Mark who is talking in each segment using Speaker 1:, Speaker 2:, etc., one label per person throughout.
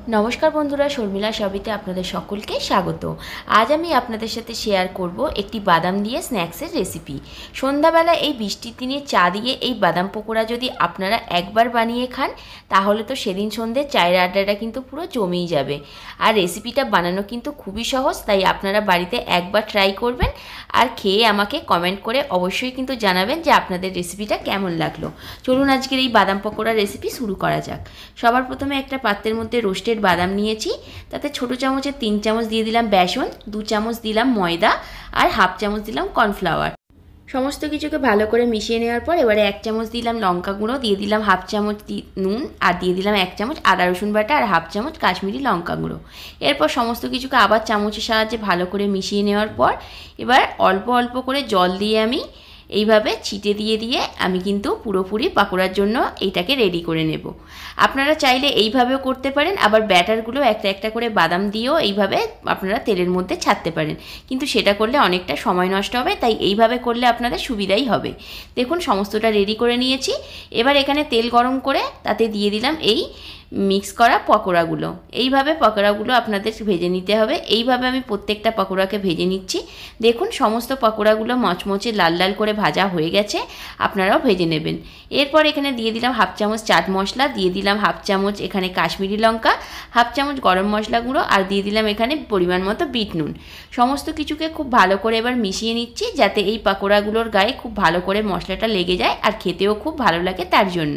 Speaker 1: নমস্কার বন্ধুরা, শর্মিলা সবিতে আপনাদের সকলকে স্বাগত। আজ আমি আপনাদের সাথে শেয়ার করব একটি বাদাম দিয়ে স্ন্যাক্সের রেসিপি। সন্ধ্যাবেলা এই বৃষ্টির দিনে চা দিয়ে এই বাদাম পকোড়া যদি আপনারা একবার বানিয়ে খান, তাহলে তো সেদিন সন্ধ্যে চায়ের আড্ডাটা কিন্তু পুরো জমেই যাবে। আর রেসিপিটা বানানো কিন্তু খুবই সহজ, তাই আপনারা বাড়িতে একবার ট্রাই করবেন আর খেয়ে আমাকে কমেন্ট করে অবশ্যই কিন্তু জানাবেন যে আপনাদের রেসিপিটা কেমন লাগলো। চলুন আজকের এই বাদাম পকোড়া রেসিপি শুরু করা যাক। সবার প্রথমে একটা পাত্রের মধ্যে রোস্টেড বাদাম নিয়েছি, তাতে ছোট চামচের 3 চামচ দিয়ে দিলাম বেসন, 2 চামচ দিলাম ময়দা আর হাফ চামচ দিলাম কর্নফ্লাওয়ার। সমস্ত কিছুকে ভালো করে মিশিয়ে নেওয়ার পর এবারে 1 চামচ দিলাম লঙ্কা গুঁড়ো, দিয়ে দিলাম হাফ চামচ নুন আর দিয়ে দিলাম 1 চামচ আদা রসুন বাটা আর হাফ চামচ কাশ্মীরি লঙ্কা গুঁড়ো। এরপর সমস্ত কিছুকে আবার চামচের সাহায্যে ভালো করে মিশিয়ে নেওয়ার পর এবার অল্প অল্প করে জল দিয়ে আমি এইভাবে ছিটে দিয়ে দিয়ে আমি কিন্তু পুরোপুরি পাকোড়ার জন্য এইটাকে রেডি করে নেব। আপনারা চাইলে এইভাবেও করতে পারেন, আবার ব্যাটারগুলো একটা একটা করে বাদাম দিয়েও এইভাবে আপনারা তেলের মধ্যে ছাড়তে পারেন, কিন্তু সেটা করলে অনেকটা সময় নষ্ট হবে, তাই এইভাবে করলে আপনাদের সুবিধাই হবে। দেখুন সমস্তটা রেডি করে নিয়েছি। এবার এখানে তেল গরম করে তাতে দিয়ে দিলাম এই মিক্স করা পকোড়াগুলো। এইভাবে পকোড়াগুলো আপনাদের ভেজে নিতে হবে। এইভাবে আমি প্রত্যেকটা পকোড়াকে ভেজে নিচ্ছি। দেখুন সমস্ত পকোড়াগুলো মচমচে লাল লাল করে ভাজা হয়ে গেছে, আপনারাও ভেজে নেবেন। এরপর এখানে দিয়ে দিলাম হাফ চামচ চাট মশলা, দিয়ে দিলাম হাফ চামচ এখানে কাশ্মীরি লঙ্কা, হাফ চামচ গরম মশলা গুঁড়ো আর দিয়ে দিলাম এখানে পরিমাণ মতো বিট নুন। সমস্ত কিছুকে খুব ভালো করে এবার মিশিয়ে নিচ্ছি, যাতে এই পকোড়াগুলোর গায়ে খুব ভালো করে মশলাটা লেগে যায় আর খেতেও খুব ভালো লাগে তার জন্য।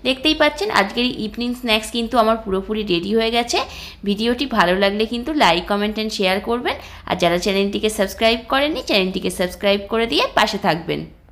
Speaker 1: দেখতেই পাচ্ছেন আজকের এই ইভিনিং স্ন্যাক্স কিন্তু আমার পুরোপুরি রেডি হয়ে গেছে। ভিডিওটি ভালো লাগলে কিন্তু লাইক, কমেন্ট অ্যান্ড শেয়ার করবেন। আর যারা চ্যানেলটিকে সাবস্ক্রাইব করেননি, চ্যানেলটিকে সাবস্ক্রাইব করে দিয়ে পাশে থাকবেন।